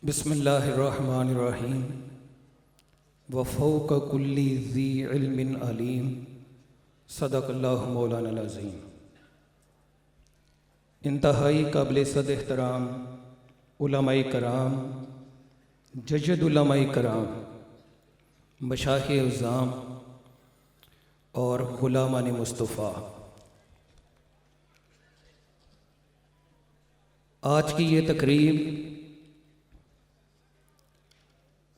बिस्मिल्लाहिर्रहमानिर्रहीम व फ़ौक़ कुल्ली ज़ी इल्मिन अलीम सदक़ल्लाहु मौलाना अज़ीम। इंतहाई काबिल सद एहतराम उलमाए कराम, जज्जद उलमाए कराम, मशाइख़ उज़्ज़ाम और ग़ुलामान मुस्तफ़ा, आज की ये तकरीब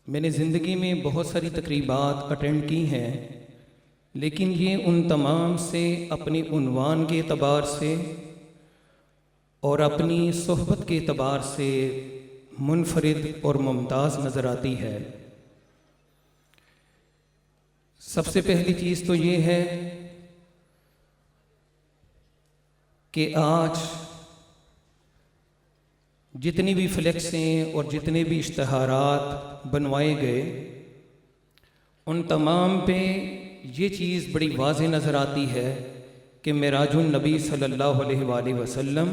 मैंने ज़िंदगी में बहुत सारी तकरीबात अटेंड की हैं, लेकिन ये उन तमाम से अपने उन्वान के एतबार से और अपनी सोहबत के एतबार से मुनफरिद और मुमताज़ नज़र आती है। सबसे पहली चीज़ तो ये है कि आज जितनी भी फ्लेक्सें और जितने भी इश्तहारात बनवाए गए, उन तमाम पे ये चीज़ बड़ी वाज़ेह नज़र आती है कि मेराजुन नबी सल्लल्लाहु अलैहि वसल्लम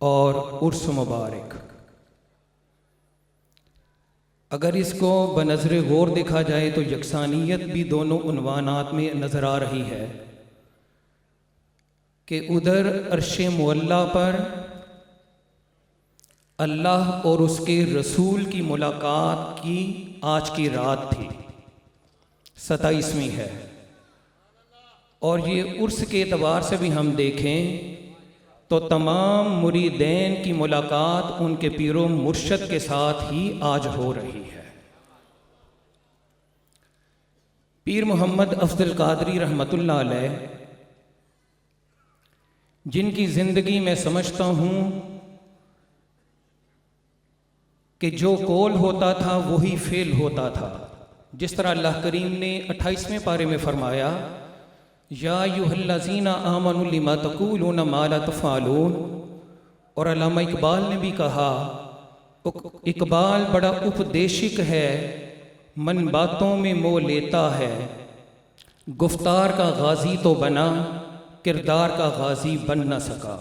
और उर्स मुबारक। अगर इसको बनज़र गौर देखा जाए तो यकसानियत भी दोनों उन्वानात में नज़र आ रही है कि उधर अर्शे मुअल्ला पर अल्लाह और उसके रसूल की मुलाकात की आज की रात थी, 27वीं है, और ये उर्स के एतबार से भी हम देखें तो तमाम मुरीदैन की मुलाकात उनके पीरो मुर्शद के साथ ही आज हो रही है। पीर मोहम्मद अफजल कादरी रहमतुल्लाह अलैह, जिनकी ज़िंदगी में समझता हूँ कि जो कौल होता था वही फेल होता था। जिस तरह अल्लाह करीम ने 28वें पारे में फरमाया, या अय्युहल्लज़ीना आमनु लिमा तक़ूलूना मा ला तफ़अलून, और अल्लामा इकबाल ने भी कहा, इकबाल बड़ा उपदेशिक है, मन बातों में मोह लेता है, गुफ्तार का गाजी तो बना, किरदार का गाजी बन न सका।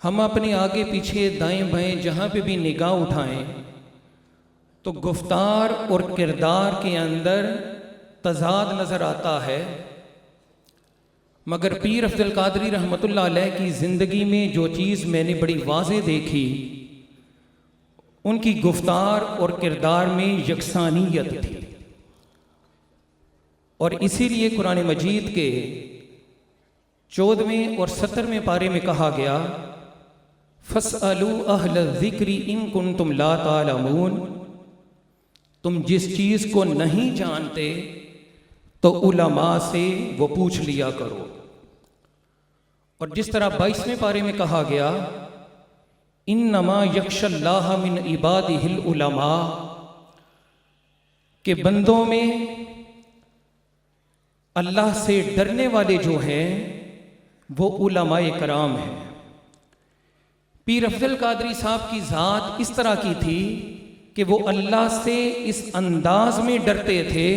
हम अपने आगे पीछे दाएं बाएं जहाँ पे भी निगाह उठाएं तो गुफ्तार और किरदार के अंदर तज़ाद नज़र आता है, मगर पीर अफजल कादरी रहमतुल्लाह अलैह की ज़िंदगी में जो चीज़ मैंने बड़ी वाज़ेह देखी, उनकी गुफ्तार और किरदार में यकसानियत थी। और इसीलिए कुरान मजीद के 14वें और 17वें पारे में कहा गया, फस्अलू अहल ज़िक्री इन कुन्तुम ला तालमून, तुम जिस चीज़ को नहीं जानते तो उलमा से वो पूछ लिया करो। और जिस तरह 22वें पारे में कहा गया, इन्नमा यख्शल्लाह मिन इबादिहिल उलमा, के बंदों में अल्लाह से डरने वाले जो हैं वो उलमाए कराम हैं। पीर अफजल कादरी साहब की ज़ात इस तरह की थी कि वो अल्लाह से इस अंदाज में डरते थे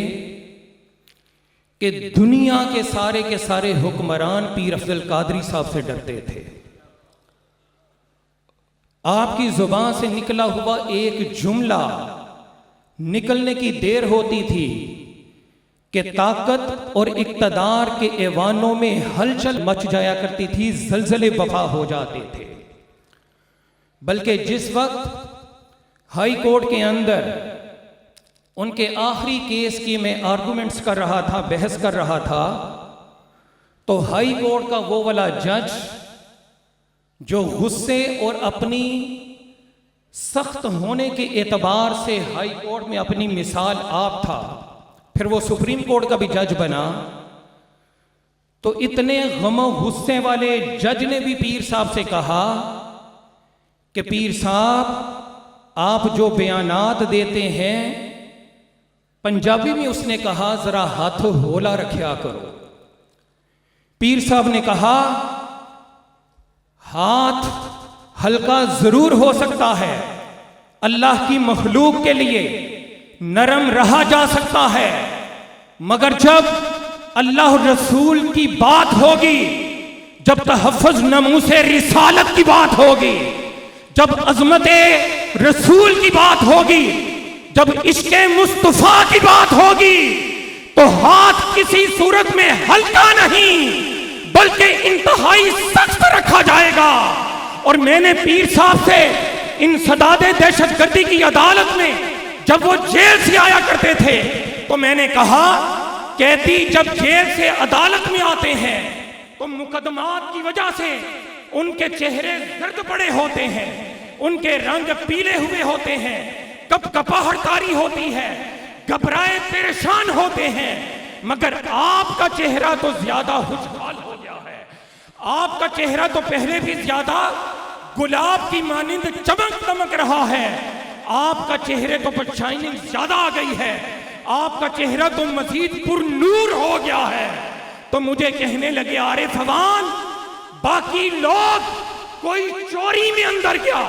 कि दुनिया के सारे हुक्मरान पीर अफजल कादरी साहब से डरते थे। आपकी ज़ुबान से निकला हुआ एक जुमला निकलने की देर होती थी कि ताकत और इक़्तिदार के ऐवानों में हलचल मच जाया करती थी, ज़लज़ले बफ़ा हो जाते थे। बल्कि जिस वक्त हाई कोर्ट के अंदर उनके आखिरी केस की मैं आर्गूमेंट्स कर रहा था, बहस कर रहा था, तो हाई कोर्ट का वो वाला जज जो गुस्से और अपनी सख्त होने के एतबार से हाई कोर्ट में अपनी मिसाल आप था, फिर वो सुप्रीम कोर्ट का भी जज बना, तो इतने गम गुस्से वाले जज ने भी पीर साहब से कहा कि पीर साहब आप जो बयानात देते हैं, पंजाबी में उसने कहा जरा हाथ होला रखा करो। पीर साहब ने कहा हाथ हल्का जरूर हो सकता है, अल्लाह की मखलूक के लिए नरम रहा जा सकता है, मगर जब अल्लाह रसूल की बात होगी, जब तहफ़्फ़ुज़ नमूसे रिसालत की बात होगी, जब अजमत रसूल की बात होगी, जब इश्क़े मुस्तफा की बात होगी, तो हाथ किसी सूरत में हल्का नहीं बल्कि इंतहाई सख्त रखा जाएगा। और मैंने पीर साहब से इन सदादे दहशतगर्दी की अदालत में जब वो जेल से आया करते थे तो मैंने कहा, कहती जब जेल से अदालत में आते हैं तो मुकदमात की वजह से उनके चेहरे जर्द पड़े होते हैं, उनके रंग पीले हुए होते हैं, कपकपाहट तारी होती है, घबराए परेशान होते हैं, मगर आपका चेहरा तो ज्यादा खुशहाल हो गया है। आपका चेहरा तो पहले भी ज्यादा गुलाब की मानिंद चमक दमक रहा है। आपका चेहरे तो पर शाइनिंग ज्यादा आ गई है। आपका चेहरा तो मजीद पुरनूर हो गया है। तो मुझे कहने लगे, अरे फवान, बाकी लोग कोई चोरी में अंदर गया,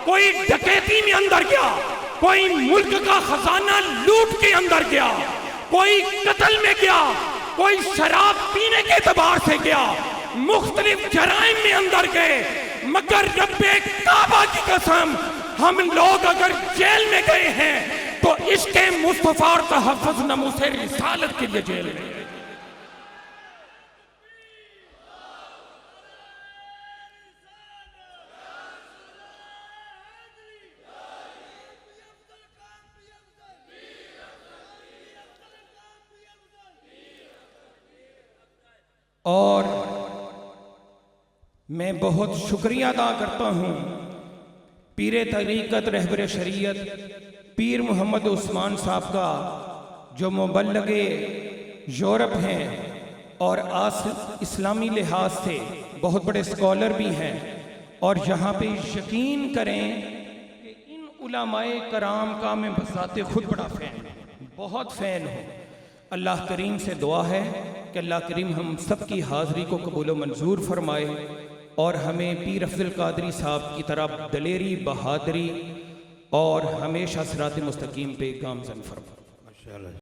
कोई डकैती में अंदर गया, कोई मुल्क का खजाना लूट के अंदर गया, कोई कत्ल में गया, कोई शराब पीने के एतबार से गया, मुख्तलिफ जराइम में अंदर गए, मगर रब्बे काबा की कसम, हम लोग अगर जेल में गए हैं तो इश्क़े मुस्तफा और तहफ़्फ़ुज़ नमूसे रिसालत के लिए जेल में। और मैं बहुत शुक्रिया अदा करता हूँ पीर तरीक़त रहबर शरीयत पीर मोहम्मद उस्मान साहब का, जो मुबल्लिग़े यूरोप हैं और इस्लामी लिहाज से बहुत बड़े स्कॉलर भी हैं। और यहाँ पे यकीन करें कि इन उलमाए कराम का मैं बज़ाते खुद बड़ा फ़ैन, बहुत फ़ैन हूँ। अल्लाह करीम से दुआ है कि अल्लाह करीम हम सब की हाज़री को कबूल मंजूर फरमाए और हमें पीर अफजल कादरी साहब की तरफ दलेरी, बहादरी और हमेशा सिरात मुस्तकीम पे गामज़न फरमाए।